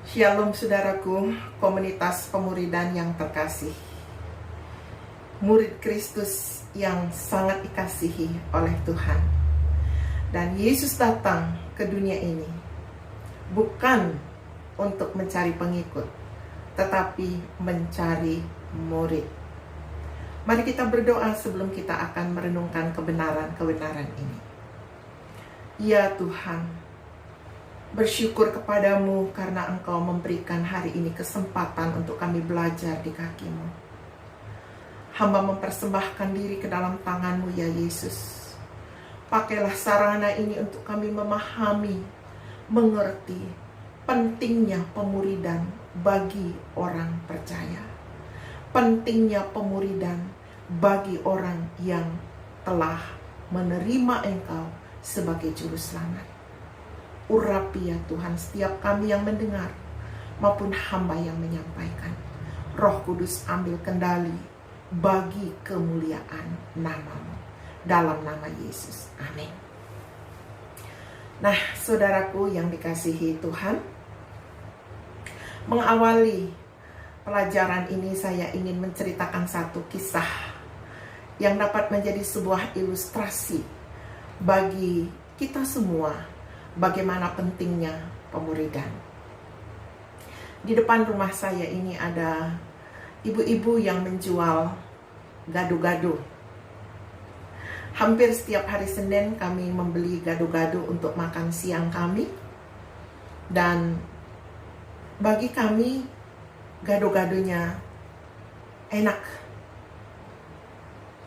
Shalom saudaraku, komunitas pemuridan yang terkasih. Murid Kristus yang sangat dikasihi oleh Tuhan. Dan Yesus datang ke dunia ini bukan untuk mencari pengikut, tetapi mencari murid. Mari kita berdoa sebelum kita akan merenungkan kebenaran-kebenaran ini. Ya Tuhan, bersyukur kepadamu karena Engkau memberikan hari ini kesempatan untuk kami belajar di kaki-Mu. Hamba mempersembahkan diri ke dalam tangan-Mu ya Yesus. Pakailah sarana ini untuk kami memahami, mengerti pentingnya pemuridan bagi orang percaya. Pentingnya pemuridan bagi orang yang telah menerima Engkau sebagai juru selamat. Urapi ya Tuhan setiap kami yang mendengar maupun hamba yang menyampaikan. Roh Kudus ambil kendali bagi kemuliaan nama-Mu. Dalam nama Yesus. Amin. Nah, saudaraku yang dikasihi Tuhan, mengawali pelajaran ini saya ingin menceritakan satu kisah yang dapat menjadi sebuah ilustrasi bagi kita semua bagaimana pentingnya pemuridan. Di depan rumah saya ini ada ibu-ibu yang menjual gado-gado. Hampir setiap hari Senin kami membeli gado-gado untuk makan siang kami. Dan bagi kami gado-gadonya enak,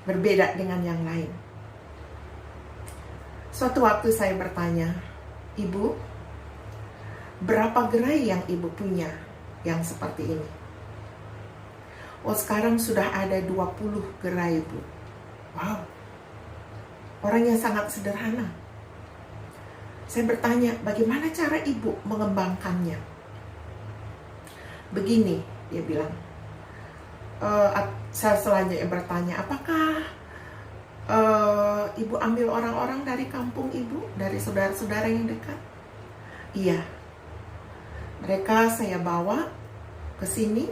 berbeda dengan yang lain. Suatu waktu saya bertanya, Ibu, berapa gerai yang Ibu punya yang seperti ini? Oh, sekarang sudah ada 20 gerai, Bu. Wow, orang yang sangat sederhana. Saya bertanya, bagaimana cara Ibu mengembangkannya? Begini, dia bilang. Saya selanjutnya bertanya, apakah Ibu ambil orang-orang dari kampung Ibu, dari saudara-saudara yang dekat? Iya. Mereka saya bawa ke sini,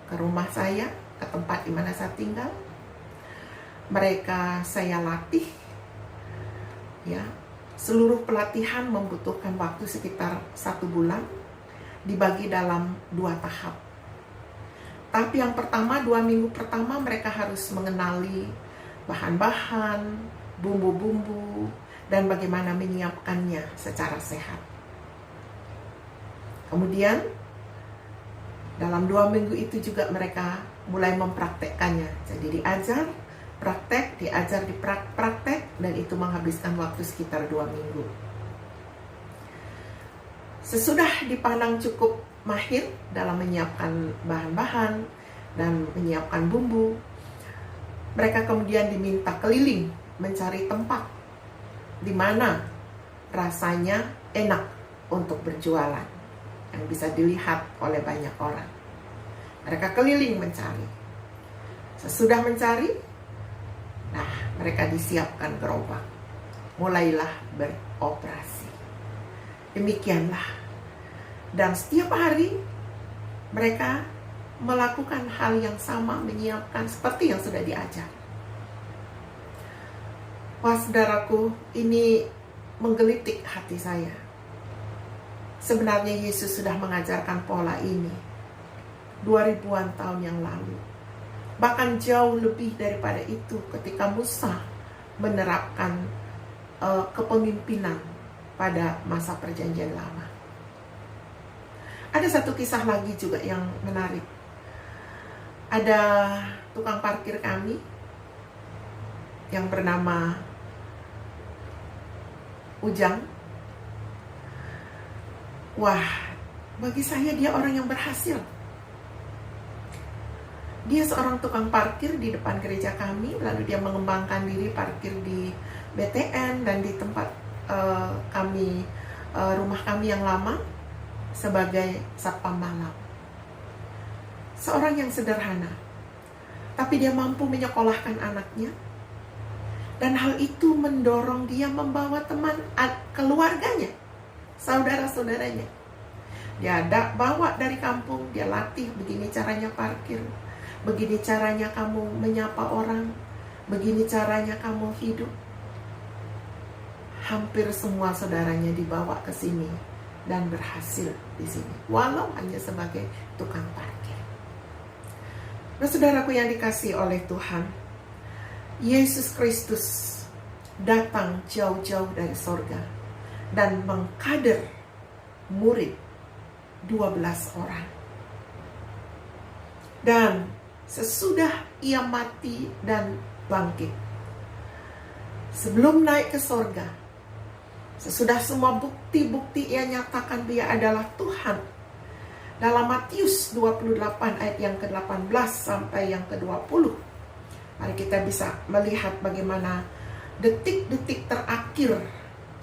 ke rumah saya, ke tempat di mana saya tinggal. Mereka saya latih. Ya, seluruh pelatihan membutuhkan waktu sekitar 1 bulan, dibagi dalam 2 tahap. Tapi yang pertama, 2 minggu pertama mereka harus mengenali bahan-bahan, bumbu-bumbu, dan bagaimana menyiapkannya secara sehat. Kemudian, dalam 2 minggu itu juga mereka mulai mempraktekkannya. Jadi diajar, praktek, diajar di praktek, dan itu menghabiskan waktu sekitar 2 minggu. Sesudah dipandang cukup mahir dalam menyiapkan bahan-bahan dan menyiapkan bumbu, mereka kemudian diminta keliling mencari tempat di mana rasanya enak untuk berjualan, yang bisa dilihat oleh banyak orang. Mereka keliling mencari. Sesudah mencari, nah, mereka disiapkan gerobak. Mulailah beroperasi. Demikianlah. Dan setiap hari mereka melakukan hal yang sama, menyiapkan seperti yang sudah diajar. Wah, saudaraku, ini menggelitik hati saya. Sebenarnya Yesus sudah mengajarkan pola ini 2000-an tahun yang lalu. Bahkan jauh lebih daripada itu ketika Musa menerapkan kepemimpinan pada masa perjanjian lama. Ada satu kisah lagi juga yang menarik. Ada tukang parkir kami yang bernama Ujang. Wah, bagi saya dia orang yang berhasil. Dia seorang tukang parkir di depan gereja kami, lalu dia mengembangkan diri parkir di BTN dan di tempat rumah kami yang lama sebagai satpam malam. Seorang yang sederhana, tapi dia mampu menyekolahkan anaknya, dan hal itu mendorong dia membawa teman keluarganya, saudara-saudaranya, Dia bawa dari kampung, dia latih begini caranya parkir, begini caranya kamu menyapa orang, begini caranya kamu hidup. Hampir semua saudaranya dibawa ke sini dan berhasil di sini, walau hanya sebagai tukang parkir. Nah, saudaraku yang dikasihi oleh Tuhan, Yesus Kristus datang jauh-jauh dari sorga dan mengkader murid 12 orang. Dan sesudah ia mati dan bangkit, sebelum naik ke sorga, sesudah semua bukti-bukti ia nyatakan dia adalah Tuhan, dalam Matius 28 ayat yang ke-18 sampai yang ke-20, mari kita bisa melihat bagaimana detik-detik terakhir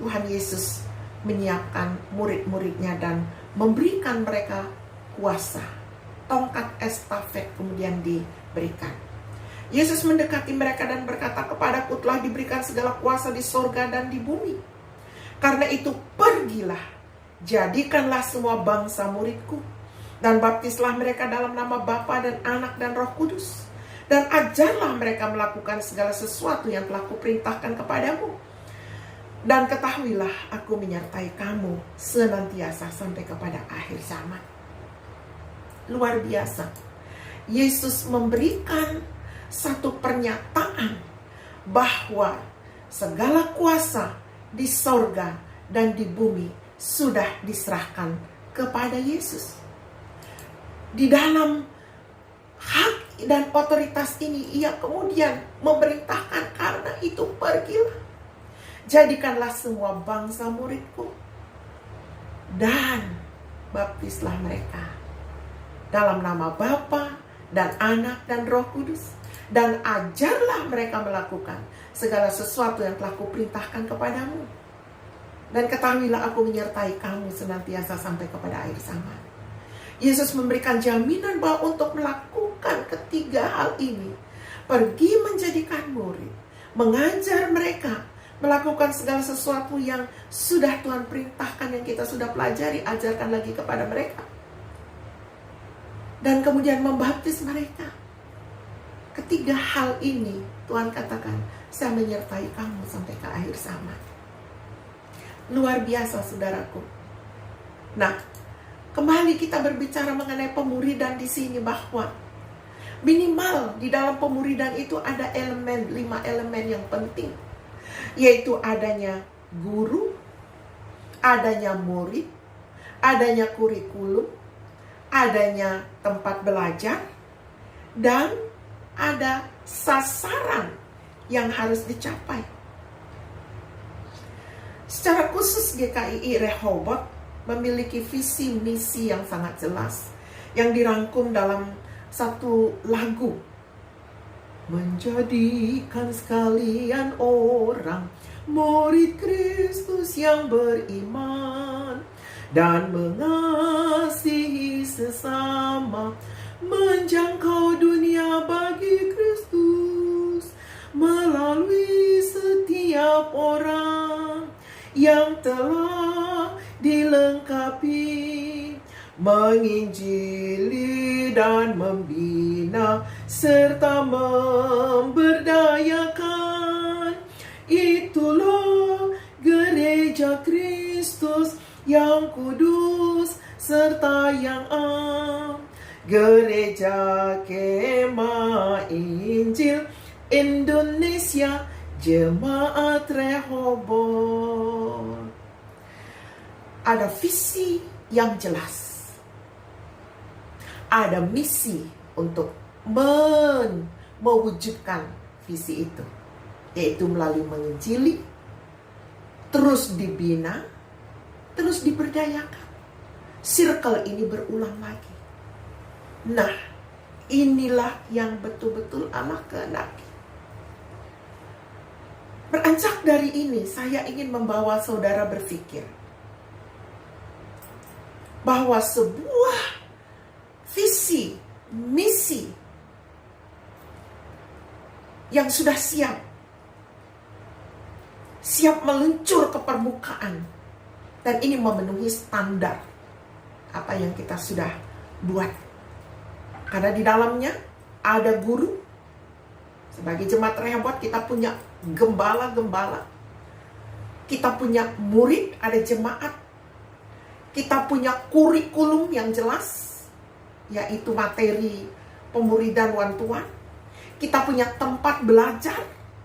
Tuhan Yesus menyiapkan murid-muridnya dan memberikan mereka kuasa. Tongkat estafet kemudian diberikan. Yesus mendekati mereka dan berkata, "Kepadaku telah diberikan segala kuasa di sorga dan di bumi. Karena itu pergilah, jadikanlah semua bangsa muridku, dan baptislah mereka dalam nama Bapa dan Anak dan Roh Kudus. Dan ajarlah mereka melakukan segala sesuatu yang telah kuperintahkan kepadamu. Dan ketahuilah, aku menyertai kamu senantiasa sampai kepada akhir zaman." Luar biasa. Yesus memberikan satu pernyataan bahwa segala kuasa di sorga dan di bumi sudah diserahkan kepada Yesus. Di dalam hak dan otoritas ini ia kemudian memerintahkan, karena itu pergilah, jadikanlah semua bangsa muridku, dan baptislah mereka dalam nama Bapa dan Anak dan Roh Kudus, dan ajarlah mereka melakukan segala sesuatu yang telah kuperintahkan kepadamu. Dan ketahuilah, aku menyertai kamu senantiasa sampai kepada akhir zaman. Yesus memberikan jaminan bahwa untuk melakukan ketiga hal ini, pergi menjadikan murid, mengajar mereka melakukan segala sesuatu yang sudah Tuhan perintahkan, yang kita sudah pelajari, ajarkan lagi kepada mereka. Dan kemudian membaptis mereka. Ketiga hal ini Tuhan katakan, saya menyertai kamu sampai ke akhir zaman. Luar biasa, saudaraku. Nah, kembali kita berbicara mengenai pemuridan di sini, bahwa minimal di dalam pemuridan itu ada 5 elemen yang penting, yaitu adanya guru, adanya murid, adanya kurikulum, adanya tempat belajar, dan ada sasaran yang harus dicapai. Secara khusus GKI Rehoboth memiliki visi misi yang sangat jelas, yang dirangkum dalam satu lagu. Menjadikan sekalian orang murid Kristus yang beriman, dan mengasihi sesama, menjangkau dunia bagi Kristus, melalui setiap orang yang telah dilengkapi, menginjili dan membina serta memberdayakan. Itulah gereja Kristus yang kudus serta yang am, Gereja Kemah Injil Indonesia, Jemaat Rehoboth. Ada visi yang jelas, ada misi untuk mewujudkan visi itu, yaitu melalui menginjili, terus dibina, terus diberdayakan. Circle ini berulang lagi. Nah, inilah yang betul-betul Allah kehendaki. Beranjak dari ini, saya ingin membawa saudara berpikir bahwa sebuah visi, misi yang sudah siap meluncur ke permukaan, dan ini memenuhi standar apa yang kita sudah buat. Karena di dalamnya ada guru. Sebagai jemaat Rehoboth kita punya gembala-gembala. Kita punya murid, ada jemaat. Kita punya kurikulum yang jelas, yaitu materi pemuridan one to one. Kita punya tempat belajar,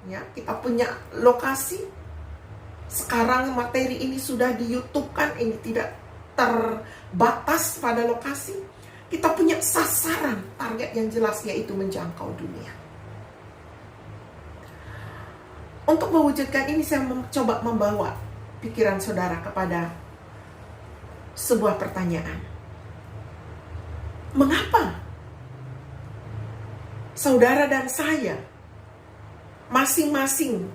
ya, kita punya lokasi. Sekarang materi ini sudah di YouTube kan, ini tidak terbatas pada lokasi. Kita punya sasaran, target yang jelas, yaitu menjangkau dunia. Untuk mewujudkan ini, saya mencoba membawa pikiran saudara kepada sebuah pertanyaan. Mengapa saudara dan saya masing-masing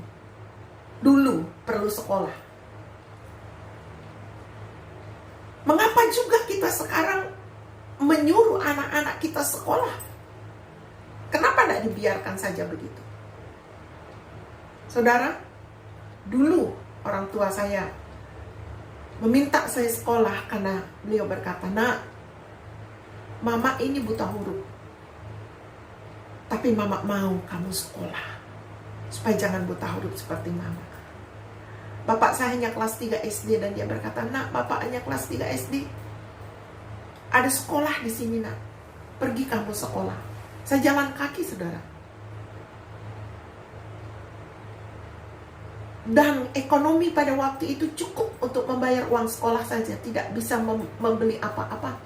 dulu perlu sekolah? Mengapa juga kita sekarang menyuruh anak-anak kita sekolah? Kenapa tidak dibiarkan saja begitu? Saudara, dulu orang tua saya meminta saya sekolah karena beliau berkata, "Nak, mama ini buta huruf. Tapi mama mau kamu sekolah supaya jangan buta huruf seperti mama." Bapak saya hanya kelas 3 SD dan dia berkata, "Nak, bapak hanya kelas 3 SD. Ada sekolah di sini, nak. Pergi kamu sekolah." Saya jalan kaki, saudara. Dan ekonomi pada waktu itu cukup untuk membayar uang sekolah saja, tidak bisa membeli apa-apa.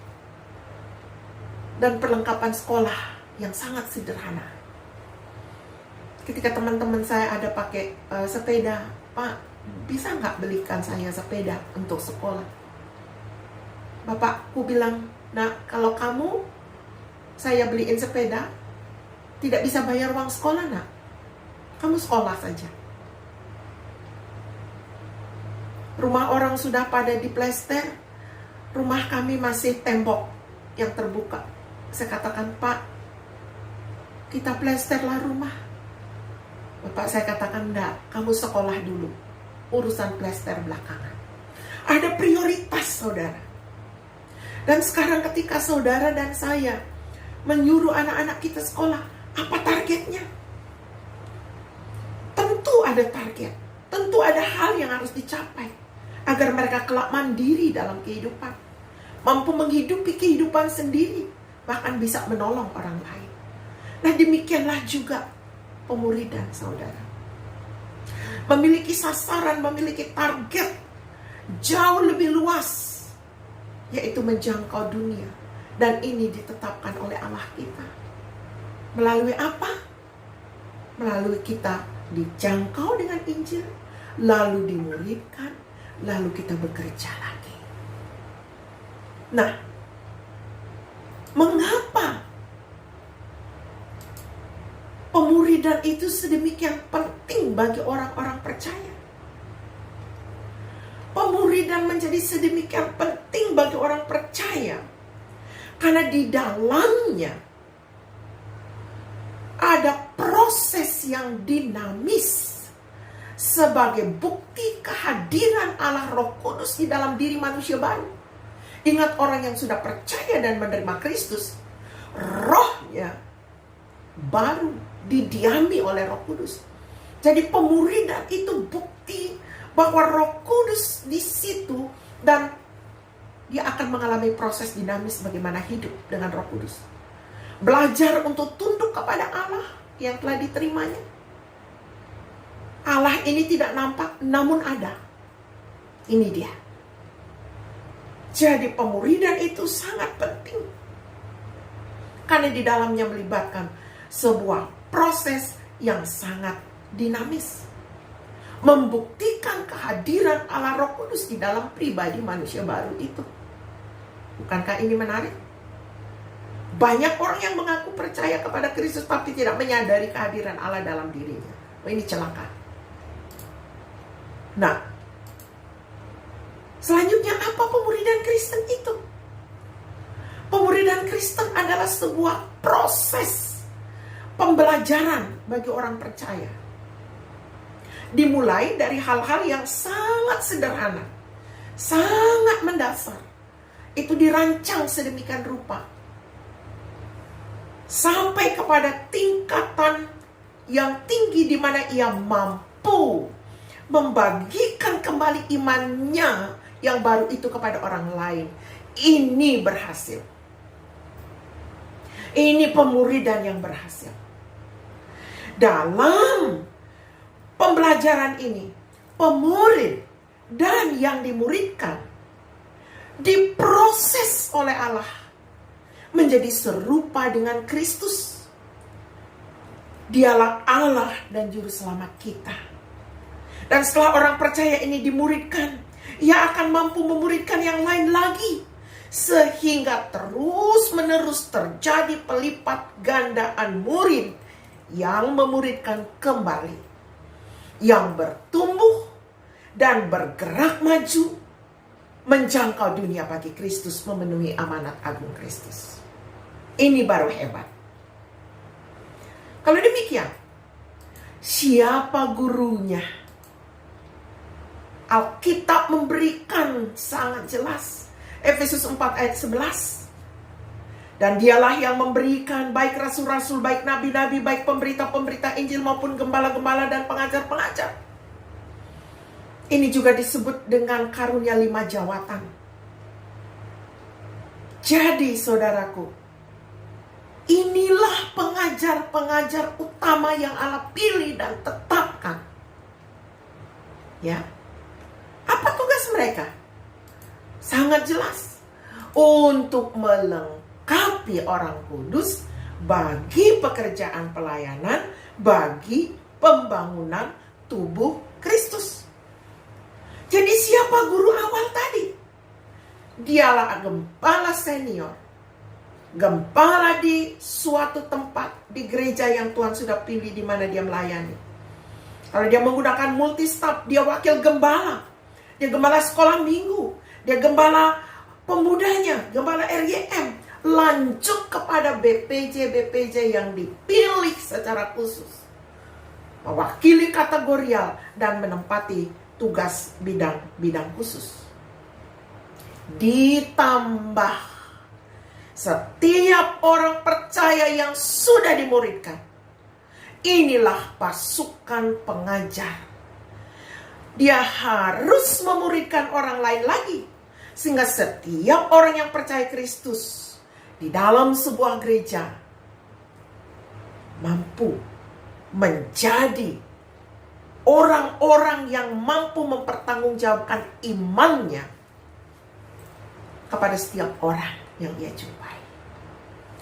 Dan perlengkapan sekolah yang sangat sederhana. Ketika teman-teman saya ada pakai sepeda, "Pak, bisa nggak belikan saya sepeda untuk sekolah?" Bapakku bilang, "Nah, kalau kamu saya beliin sepeda, tidak bisa bayar uang sekolah, nak. Kamu sekolah saja." Rumah orang sudah pada diplester, rumah kami masih tembok yang terbuka. Saya katakan, "Pak, kita plesterlah rumah." Bapak saya katakan, "Enggak, kamu sekolah dulu. Urusan plester belakangan." Ada prioritas, saudara. Dan sekarang ketika saudara dan saya menyuruh anak-anak kita sekolah, apa targetnya? Tentu ada target. Tentu ada hal yang harus dicapai agar mereka kelak mandiri dalam kehidupan, mampu menghidupi kehidupan sendiri, bahkan bisa menolong orang lain. Nah, demikianlah juga pemuridan, saudara. Memiliki sasaran, memiliki target jauh lebih luas, yaitu menjangkau dunia. Dan ini ditetapkan oleh Allah kita. Melalui apa? Melalui kita dijangkau dengan Injil, lalu dimuridkan, lalu kita bekerja lagi. Nah, mengapa pemuridan itu sedemikian penting bagi orang-orang percaya? Pemuridan menjadi sedemikian penting bagi orang percaya karena di dalamnya ada proses yang dinamis sebagai bukti kehadiran Allah Roh Kudus di dalam diri manusia baru. Ingat, orang yang sudah percaya dan menerima Kristus, rohnya baru didiami oleh Roh Kudus. Jadi pemuridan itu bukti bahwa Roh Kudus di situ dan dia akan mengalami proses dinamis bagaimana hidup dengan Roh Kudus. Belajar untuk tunduk kepada Allah yang telah diterimanya. Allah ini tidak nampak, namun ada. Ini dia. Jadi pemuridan itu sangat penting. Karena di dalamnya melibatkan sebuah proses yang sangat dinamis. Membuktikan kehadiran Allah Roh Kudus di dalam pribadi manusia baru itu. Bukankah ini menarik? Banyak orang yang mengaku percaya kepada Kristus tapi tidak menyadari kehadiran Allah dalam dirinya. Ini celaka. Nah, selanjutnya apa pemuridan Kristen itu? Pemuridan Kristen adalah sebuah proses pembelajaran bagi orang percaya. Dimulai dari hal-hal yang sangat sederhana, sangat mendasar, itu dirancang sedemikian rupa sampai kepada tingkatan yang tinggi di mana ia mampu membagikan kembali imannya yang baru itu kepada orang lain. Ini berhasil. Ini pemuridan yang berhasil. Dalam pembelajaran ini, pemurid dan yang dimuridkan diproses oleh Allah menjadi serupa dengan Kristus. Dialah Allah dan Juru Selamat kita. Dan setelah orang percaya ini dimuridkan, ia akan mampu memuridkan yang lain lagi. Sehingga terus-menerus terjadi pelipat gandaan murid yang memuridkan kembali, yang bertumbuh dan bergerak maju, menjangkau dunia bagi Kristus, memenuhi amanat agung Kristus. Ini baru hebat. Kalau demikian, siapa gurunya? Alkitab memberikan sangat jelas. Efesus 4 ayat 11. Dan dialah yang memberikan baik rasul-rasul, baik nabi-nabi, baik pemberita-pemberita Injil maupun gembala-gembala dan pengajar-pengajar. Ini juga disebut dengan karunia 5 jawatan. Jadi saudaraku, inilah pengajar-pengajar utama yang Allah pilih dan tetapkan. Ya. Apa tugas mereka? Sangat jelas. Untuk melengkapi orang kudus bagi pekerjaan pelayanan, bagi pembangunan tubuh Kristus. Jadi siapa guru awal tadi? Dialah gembala senior. Gembala di suatu tempat, di gereja yang Tuhan sudah pilih di mana dia melayani. Kalau dia menggunakan multi-staff, dia wakil gembala. Dia gembala sekolah minggu. Dia gembala pemudanya, gembala RYM. Lanjut kepada BPJ yang dipilih secara khusus. Mewakili kategorial dan menempati tugas bidang-bidang khusus. Ditambah setiap orang percaya yang sudah dimuridkan. Inilah pasukan pengajar. Dia harus memuridkan orang lain lagi. Sehingga setiap orang yang percaya Kristus di dalam sebuah gereja mampu menjadi orang-orang yang mampu mempertanggungjawabkan imannya kepada setiap orang yang ia jumpai.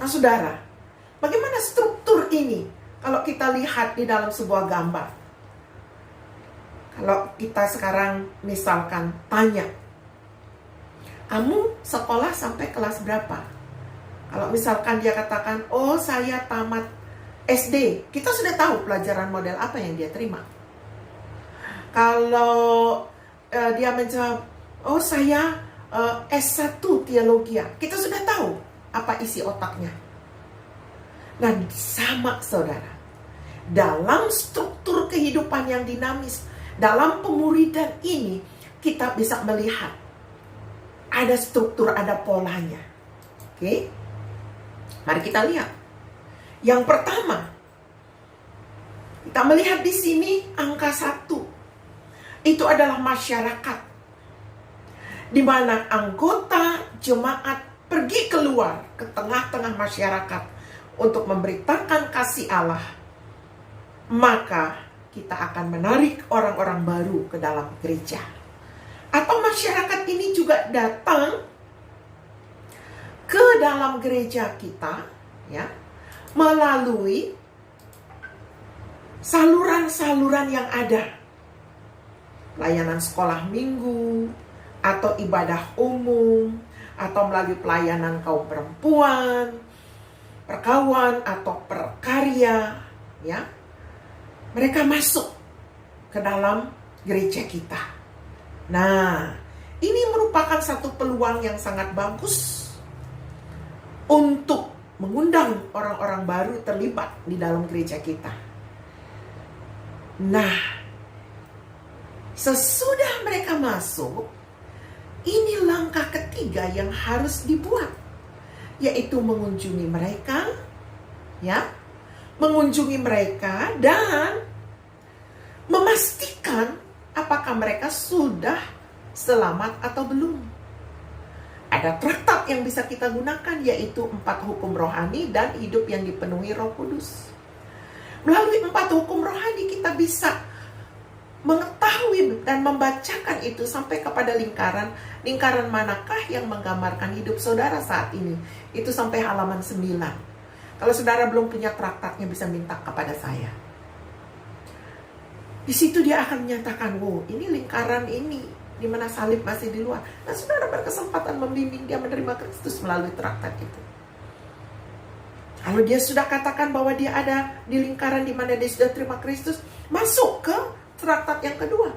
Nah saudara, bagaimana struktur ini kalau kita lihat di dalam sebuah gambar? Kalau kita sekarang misalkan tanya, kamu sekolah sampai kelas berapa? Kalau misalkan dia katakan, oh saya tamat SD, kita sudah tahu pelajaran model apa yang dia terima. Kalau dia menjawab, oh saya S1 teologi, kita sudah tahu apa isi otaknya. Nah sama saudara, dalam struktur kehidupan yang dinamis, dalam pemuridan ini kita bisa melihat ada struktur, ada polanya. Oke? Mari kita lihat. Yang pertama, kita melihat di sini angka 1. Itu adalah masyarakat. Di mana anggota jemaat pergi keluar ke tengah-tengah masyarakat untuk memberitakan kasih Allah. Maka kita akan menarik orang-orang baru ke dalam gereja. Atau masyarakat ini juga datang ke dalam gereja kita, ya, melalui saluran-saluran yang ada. Layanan sekolah minggu, atau ibadah umum, atau melalui pelayanan kaum perempuan, perkawan, atau perkarya, ya. Mereka masuk ke dalam gereja kita. Nah, ini merupakan satu peluang yang sangat bagus untuk mengundang orang-orang baru terlibat di dalam gereja kita. Nah, sesudah mereka masuk, ini langkah ketiga yang harus dibuat, yaitu mengunjungi mereka, ya, mengunjungi mereka dan memastikan apakah mereka sudah selamat atau belum. Ada traktat yang bisa kita gunakan, yaitu 4 hukum rohani dan hidup yang dipenuhi Roh Kudus. Melalui 4 hukum rohani kita bisa mengetahui dan membacakan itu sampai kepada lingkaran manakah yang menggambarkan hidup saudara saat ini. Itu sampai halaman 9. Kalau saudara belum punya traktatnya, bisa minta kepada saya. Di situ dia akan menyatakan, wow, ini lingkaran ini, di mana salib masih di luar. Nah, saudara berkesempatan membimbing dia menerima Kristus melalui traktat itu. Kalau dia sudah katakan bahwa dia ada di lingkaran di mana dia sudah terima Kristus, masuk ke traktat yang kedua.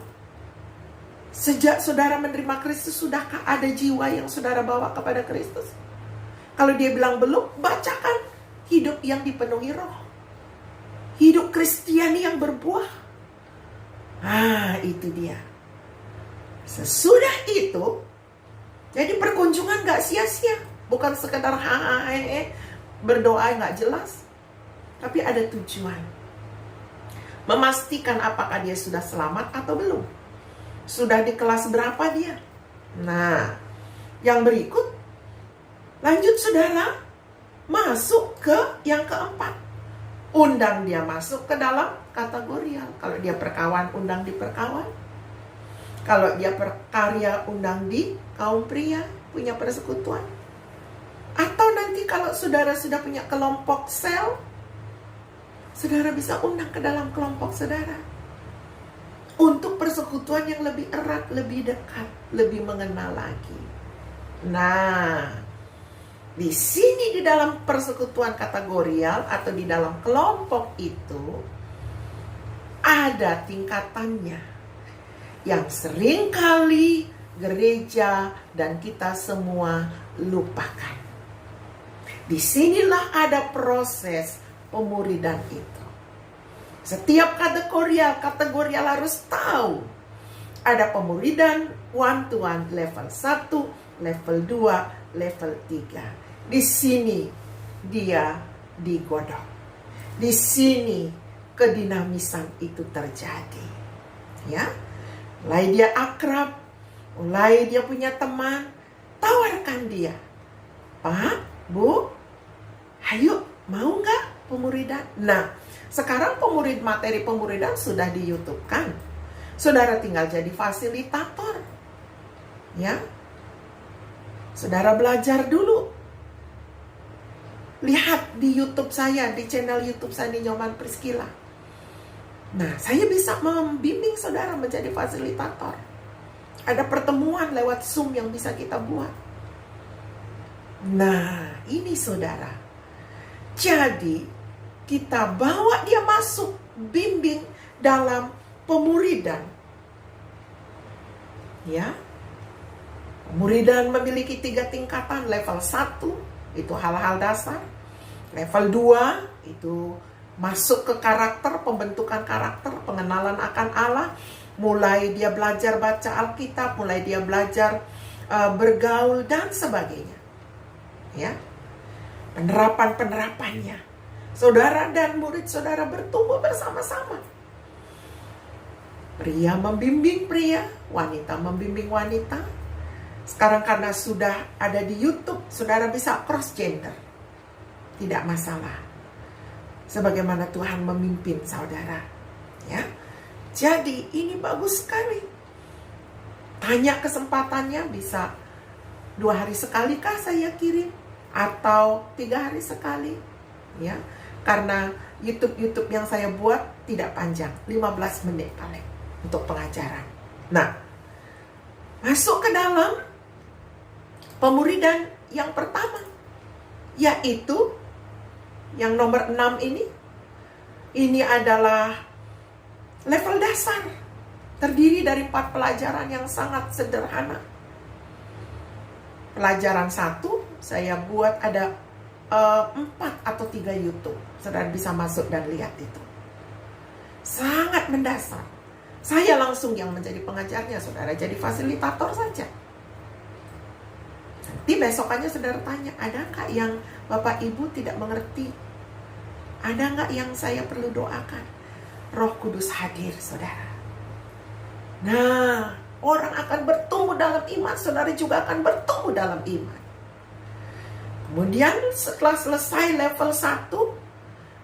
Sejak saudara menerima Kristus, sudahkah ada jiwa yang saudara bawa kepada Kristus? Kalau dia bilang belum, bacakan hidup yang dipenuhi Roh. Hidup Kristiani yang berbuah. Itu dia. Sesudah itu, jadi perkunjungan gak sia-sia. Bukan sekedar berdoa gak jelas. Tapi ada tujuan. Memastikan apakah dia sudah selamat atau belum. Sudah di kelas berapa dia. Nah, yang berikut, lanjut saudara, masuk ke yang keempat. Undang dia masuk ke dalam kategorial. Kalau dia perkawan, undang di perkawan. Kalau dia perkarya, undang di kaum pria, punya persekutuan. Atau nanti kalau saudara sudah punya kelompok sel, saudara bisa undang ke dalam kelompok saudara. Untuk persekutuan yang lebih erat, lebih dekat, lebih mengenal lagi. Nah, di sini di dalam persekutuan kategorial atau di dalam kelompok itu ada tingkatannya yang seringkali gereja dan kita semua lupakan. Disinilah ada proses pemuridan itu. Setiap kategorial harus tahu. Ada pemuridan one-to-one level 1, level 2, level 3. Di sini dia digodok. Di sini kedinamisan itu terjadi. Ya. Mulai dia akrab, mulai dia punya teman, tawarkan dia. Pak, Bu, ayo mau nggak pemuridan? Nah, sekarang materi pemuridan sudah di YouTube kan. Saudara tinggal jadi fasilitator. Ya. Saudara belajar dulu. Lihat di YouTube saya, di channel YouTube saya, Nyoman Priscilla. Nah, saya bisa membimbing saudara menjadi fasilitator. Ada pertemuan lewat Zoom yang bisa kita buat. Nah, ini saudara. Jadi, kita bawa dia masuk, bimbing dalam pemuridan. Ya. Pemuridan memiliki 3 tingkatan. Level 1, itu hal-hal dasar. Level 2, itu masuk ke karakter, pembentukan karakter, pengenalan akan Allah. Mulai dia belajar baca Alkitab, mulai dia belajar bergaul dan sebagainya. Ya. Penerapannya. Saudara dan murid saudara bertumbuh bersama-sama. Pria membimbing pria, wanita membimbing wanita. Sekarang karena sudah ada di YouTube, saudara bisa cross gender. Tidak masalah. Sebagaimana Tuhan memimpin saudara. Ya. Jadi ini bagus sekali. Tanya kesempatannya, bisa 2 hari sekali kah saya kirim? Atau 3 hari sekali? Ya. Karena YouTube yang saya buat tidak panjang, 15 menit paling untuk pengajaran. Nah, masuk ke dalam pemuridan yang pertama, yaitu yang nomor 6 ini. Ini adalah level dasar, terdiri dari 4 pelajaran yang sangat sederhana. Pelajaran 1 saya buat ada 4 atau 3 YouTube. Saudara bisa masuk dan lihat itu. Sangat mendasar. Saya langsung yang menjadi pengajarnya, saudara jadi fasilitator saja. Nanti besokannya saudara tanya, ada nggak yang Bapak Ibu tidak mengerti? Ada nggak yang saya perlu doakan? Roh Kudus hadir, saudara. Nah, orang akan bertumbuh dalam iman, saudara juga akan bertumbuh dalam iman. Kemudian setelah selesai level 1,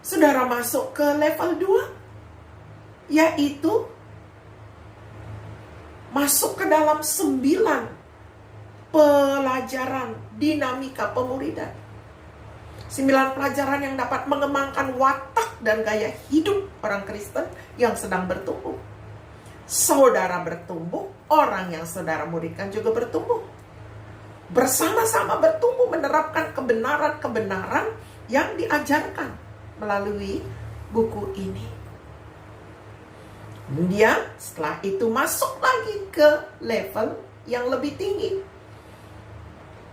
saudara masuk ke level 2, yaitu masuk ke dalam 9 pelajaran dinamika pemuridan. 9 pelajaran yang dapat mengembangkan watak dan gaya hidup orang Kristen yang sedang bertumbuh. Saudara bertumbuh, orang yang saudara muridkan juga bertumbuh. Bersama-sama bertumbuh menerapkan kebenaran-kebenaran yang diajarkan melalui buku ini. Kemudian setelah itu masuk lagi ke level yang lebih tinggi.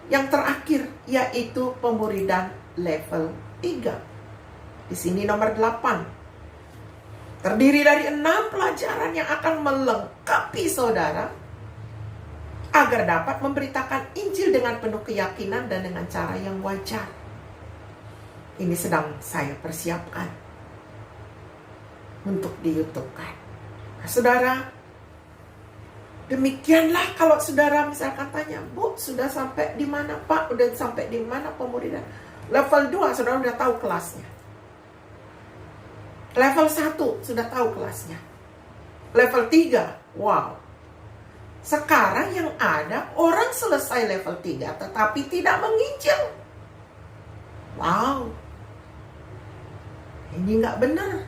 Yang terakhir yaitu pemuridan level 3. Di sini nomor 8. Terdiri dari 6 pelajaran yang akan melengkapi saudara agar dapat memberitakan Injil dengan penuh keyakinan dan dengan cara yang wajar. Ini sedang saya persiapkan untuk di YouTube-kan. Nah, saudara, demikianlah kalau saudara misalkan tanya, Bu, sudah sampai di mana Pak? Udah sampai di mana pemuridan? Level 2 saudara sudah tahu kelasnya. Level 1 sudah tahu kelasnya. Level 3, wow. Sekarang yang ada orang selesai level 3 tetapi tidak menginjil. Wow. Ini nggak benar.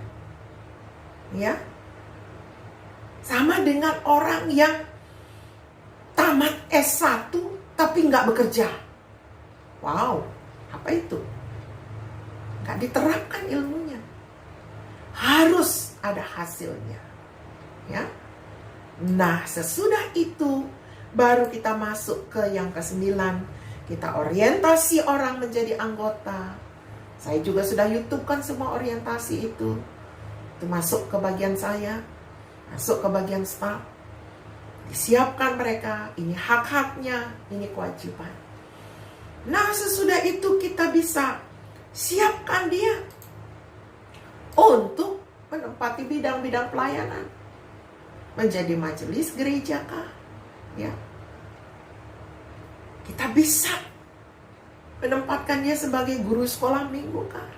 Ya. Sama dengan orang yang tamat S1 tapi nggak bekerja. Wow, apa itu? Nggak diterapkan ilmunya. Harus ada hasilnya. Ya. Nah, sesudah itu baru kita masuk ke yang ke-9. Kita orientasi orang menjadi anggota. Saya juga sudah YouTube-kan semua orientasi itu. Itu masuk ke bagian saya. Masuk ke bagian staf, disiapkan mereka, ini hak-haknya, ini kewajiban. Nah, sesudah itu kita bisa siapkan dia untuk menempati bidang-bidang pelayanan, menjadi majelis gereja kah? Ya, kita bisa menempatkan dia sebagai guru sekolah minggu kah?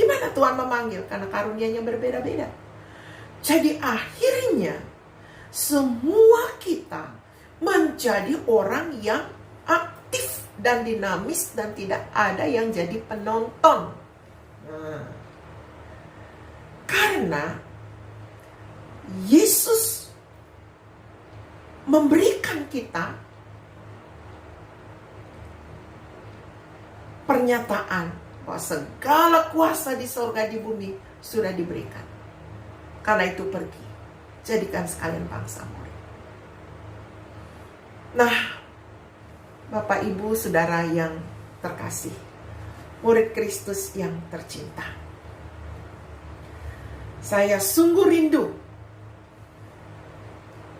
Di mana Tuhan memanggil? Karena karunia-Nya berbeda-beda. Jadi akhirnya semua kita menjadi orang yang aktif dan dinamis dan tidak ada yang jadi penonton. Nah, karena Yesus memberikan kita pernyataan bahwa segala kuasa di surga di bumi sudah diberikan. Karena itu pergi, jadikan sekalian bangsa murid. Nah, Bapak Ibu Saudara yang terkasih, murid Kristus yang tercinta, saya sungguh rindu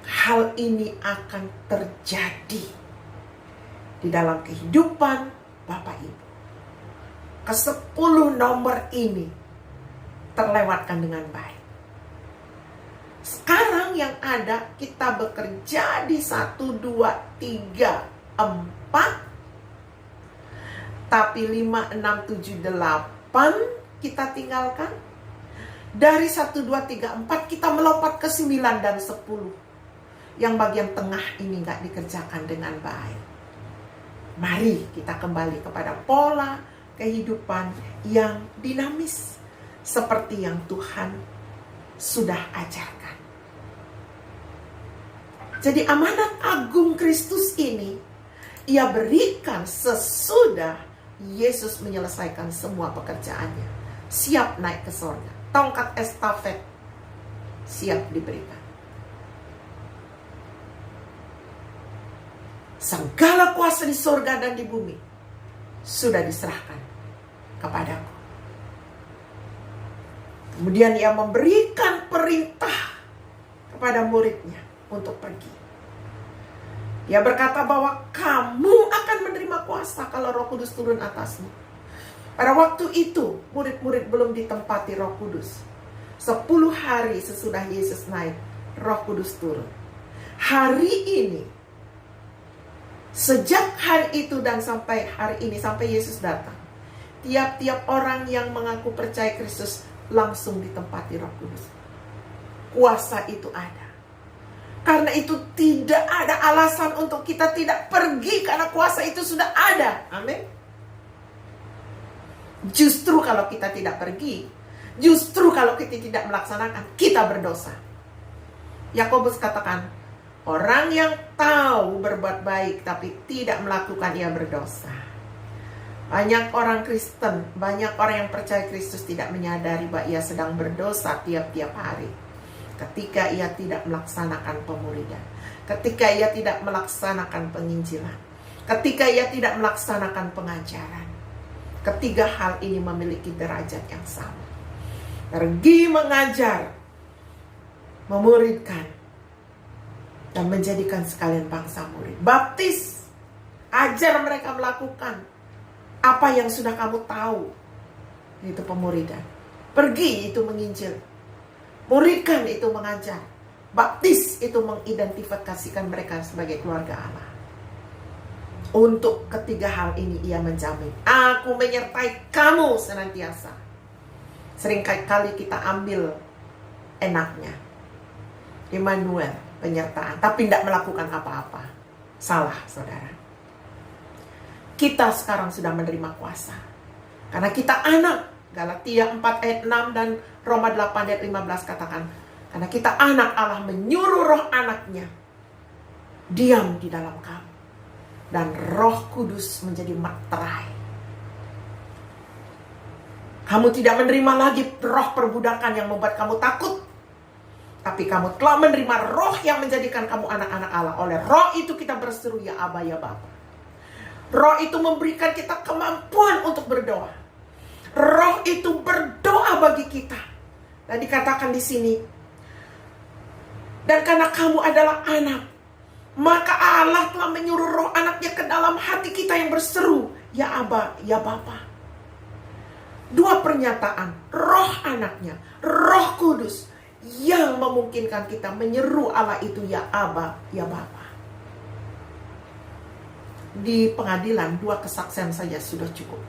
hal ini akan terjadi di dalam kehidupan Bapak Ibu. Ke-10 nomor ini terlewatkan dengan baik. Sekarang yang ada kita bekerja di 1, 2, 3, 4. Tapi 5, 6, 7, 8 kita tinggalkan. Dari 1, 2, 3, 4 kita melompat ke 9 dan 10. Yang bagian tengah ini gak dikerjakan dengan baik. Mari kita kembali kepada pola kehidupan yang dinamis. Seperti yang Tuhan sudah ajarkan. Jadi amanat agung Kristus ini Ia berikan sesudah Yesus menyelesaikan semua pekerjaannya. Siap naik ke surga. Tongkat estafet siap diberikan. Segala kuasa di surga dan di bumi sudah diserahkan kepadaku. Kemudian Ia memberikan perintah kepada muridnya untuk pergi. Ia berkata bahwa kamu akan menerima kuasa kalau Roh Kudus turun atasmu. Pada waktu itu, murid-murid belum ditempati Roh Kudus. 10 hari sesudah Yesus naik, Roh Kudus turun. Hari ini, sejak hari itu dan sampai hari ini, sampai Yesus datang, tiap-tiap orang yang mengaku percaya Kristus langsung ditempati Roh Kudus. Kuasa itu ada. Karena itu tidak ada alasan untuk kita tidak pergi, karena kuasa itu sudah ada. Amin. Justru kalau kita tidak pergi, justru kalau kita tidak melaksanakan, kita berdosa. Yakobus katakan, orang yang tahu berbuat baik tapi tidak melakukan, ia berdosa. Banyak orang Kristen, banyak orang yang percaya Kristus tidak menyadari bahwa ia sedang berdosa tiap-tiap hari. Ketika ia tidak melaksanakan pemuridan, ketika ia tidak melaksanakan penginjilan, ketika ia tidak melaksanakan pengajaran. Ketiga hal ini memiliki derajat yang sama. Pergi mengajar, memuridkan, dan menjadikan sekalian bangsa murid. Baptis, ajar mereka melakukan apa yang sudah kamu tahu. Itu pemuridan. Pergi itu menginjil. Muridkan itu mengajar. Baptis itu mengidentifikasikan mereka sebagai keluarga Allah. Untuk ketiga hal ini ia menjamin, aku menyertai kamu senantiasa. Seringkali kita ambil enaknya, Immanuel, penyertaan, tapi tidak melakukan apa-apa. Salah, saudara. Kita sekarang sudah menerima kuasa, karena kita anak. Galatia 4 ayat 6 dan Roma 8 ayat 15 katakan, karena kita anak Allah, menyuruh roh anaknya diam di dalam kamu, dan Roh Kudus menjadi materai. Kamu tidak menerima lagi roh perbudakan yang membuat kamu takut, tapi kamu telah menerima roh yang menjadikan kamu anak-anak Allah. Oleh roh itu kita berseru, ya Aba, ya Bapa. Roh itu memberikan kita kemampuan untuk berdoa. Roh itu berdoa bagi kita. Dan dikatakan di sini, dan karena kamu adalah anak, maka Allah telah menyuruh roh anaknya ke dalam hati kita yang berseru, ya Aba, ya Bapa. Dua pernyataan, roh anaknya, Roh Kudus, yang memungkinkan kita menyeru Allah itu, ya Aba, ya Bapa. Di pengadilan, 2 kesaksian saja sudah cukup.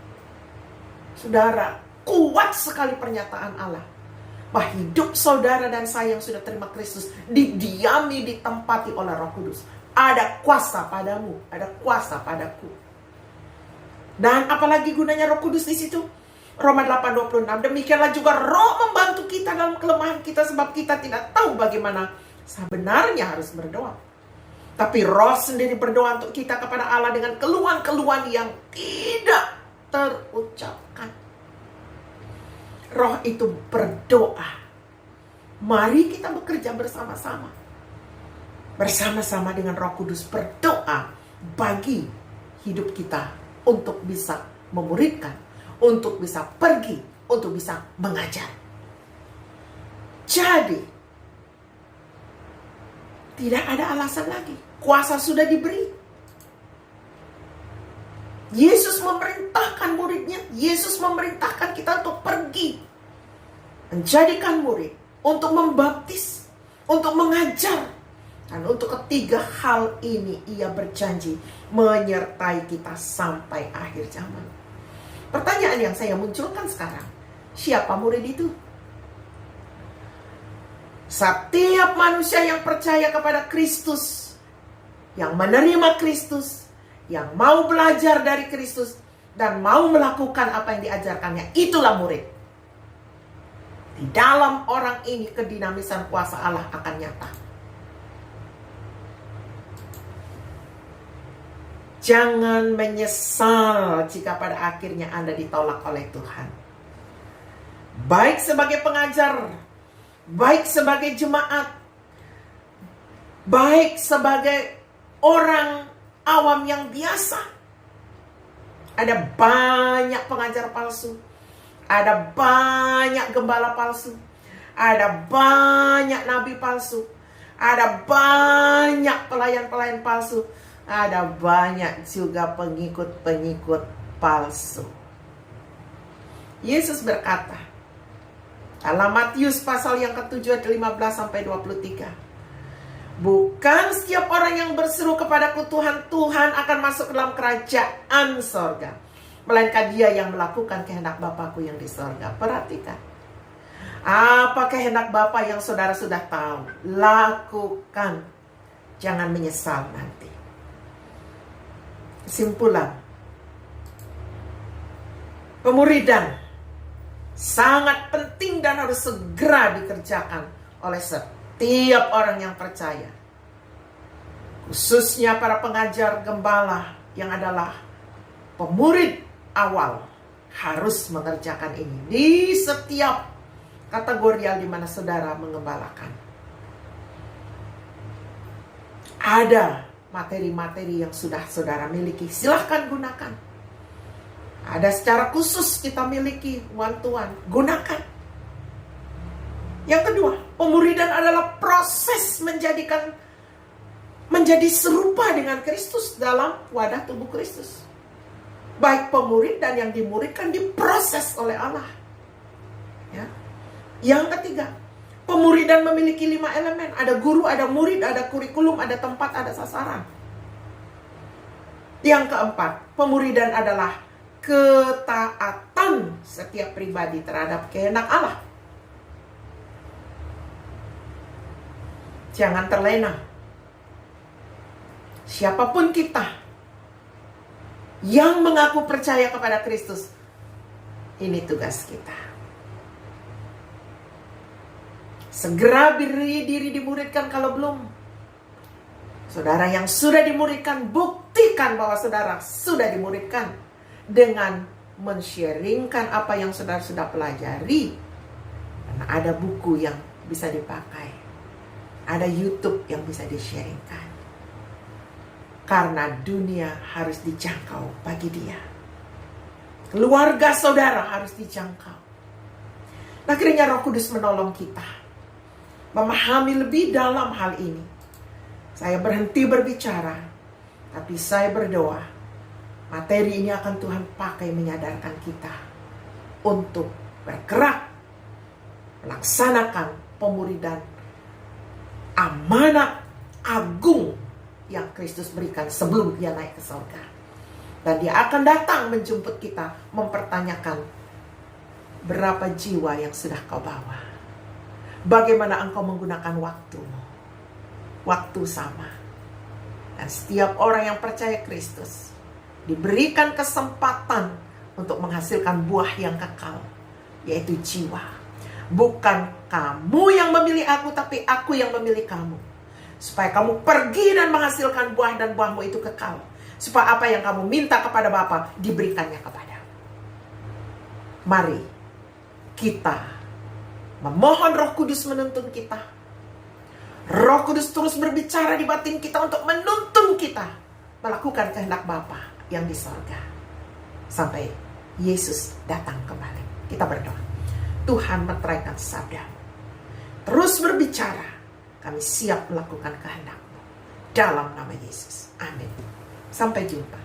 Saudara, kuat sekali pernyataan Allah bahwa hidup saudara dan saya yang sudah terima Kristus didiami, ditempati oleh Roh Kudus. Ada kuasa padamu, ada kuasa padaku. Dan apalagi gunanya Roh Kudus di situ? Roma 8:26. Demikianlah juga Roh membantu kita dalam kelemahan kita, sebab kita tidak tahu bagaimana sebenarnya harus berdoa. Tapi Roh sendiri berdoa untuk kita kepada Allah dengan keluhan-keluhan yang tidak terucapkan. Roh itu berdoa. Mari kita bekerja bersama-sama. Bersama-sama dengan Roh Kudus berdoa bagi hidup kita untuk bisa memuridkan, untuk bisa pergi, untuk bisa mengajar. Jadi, tidak ada alasan lagi. Kuasa sudah diberi. Yesus memerintahkan muridnya, Yesus memerintahkan kita untuk pergi, menjadikan murid, untuk membaptis, untuk mengajar. Dan untuk ketiga hal ini ia berjanji menyertai kita sampai akhir zaman. Pertanyaan yang saya munculkan sekarang, siapa murid itu? Setiap manusia yang percaya kepada Kristus, yang menerima Kristus, yang mau belajar dari Kristus, dan mau melakukan apa yang diajarkannya, itulah murid. Di dalam orang ini kedinamisan kuasa Allah akan nyata. Jangan menyesal jika pada akhirnya Anda ditolak oleh Tuhan. Baik sebagai pengajar, baik sebagai jemaat, baik sebagai orang awam yang biasa. Ada banyak pengajar palsu, ada banyak gembala palsu, ada banyak nabi palsu, ada banyak pelayan-pelayan palsu, ada banyak juga pengikut-pengikut palsu. Yesus berkata dalam Matius pasal yang ke-7 ayat 15 sampai 23. Bukan setiap orang yang berseru kepadaku Tuhan, Tuhan akan masuk ke dalam kerajaan sorga, melainkan dia yang melakukan kehendak Bapa-Ku yang di sorga. Perhatikan, apa kehendak Bapa yang saudara sudah tahu, lakukan. Jangan menyesal nanti. Kesimpulan, pemuridan sangat penting dan harus segera dikerjakan oleh setiap orang yang percaya. Khususnya para pengajar gembala yang adalah pemurid awal harus mengerjakan ini di setiap kategorial di mana saudara mengembalakan. Ada materi-materi yang sudah saudara miliki, silahkan gunakan. Ada secara khusus kita miliki, one-to-one, gunakan. Yang kedua, pemuridan adalah proses menjadi serupa dengan Kristus dalam wadah tubuh Kristus. Baik pemurid dan yang dimuridkan diproses oleh Allah. Ya. Yang ketiga, pemuridan memiliki 5 elemen. Ada guru, ada murid, ada kurikulum, ada tempat, ada sasaran. Yang keempat, pemuridan adalah ketaatan setiap pribadi terhadap kehendak Allah. Jangan terlena. Siapapun kita yang mengaku percaya kepada Kristus, ini tugas kita. Segera beri diri dimuridkan kalau belum. Saudara yang sudah dimuridkan, buktikan bahwa saudara sudah dimuridkan dengan men-sharingkan apa yang saudara sudah pelajari. Karena ada buku yang bisa dipakai, ada YouTube yang bisa di-sharingkan. Karena dunia harus dijangkau bagi dia. Keluarga saudara harus dijangkau. Nah, kiranya Roh Kudus menolong kita memahami lebih dalam hal ini. Saya berhenti berbicara, tapi saya berdoa materi ini akan Tuhan pakai menyadarkan kita untuk bergerak melaksanakan pemuridan amanat agung yang Kristus berikan sebelum dia naik ke surga. Dan dia akan datang menjemput kita, mempertanyakan berapa jiwa yang sudah kau bawa. Bagaimana engkau menggunakan waktumu. Waktu sama. Dan setiap orang yang percaya Kristus diberikan kesempatan untuk menghasilkan buah yang kekal, yaitu jiwa. Bukan kamu yang memilih aku, tapi aku yang memilih kamu. Supaya kamu pergi dan menghasilkan buah, dan buahmu itu kekal. Supaya apa yang kamu minta kepada Bapa diberikannya kepadamu. Mari kita memohon Roh Kudus menuntun kita. Roh Kudus terus berbicara di batin kita untuk menuntun kita melakukan kehendak Bapa yang di sorga sampai Yesus datang kembali. Kita berdoa. Tuhan, meteraikan sabda-Mu. Terus berbicara. Kami siap melakukan kehendak-Mu. Dalam nama Yesus. Amin. Sampai jumpa.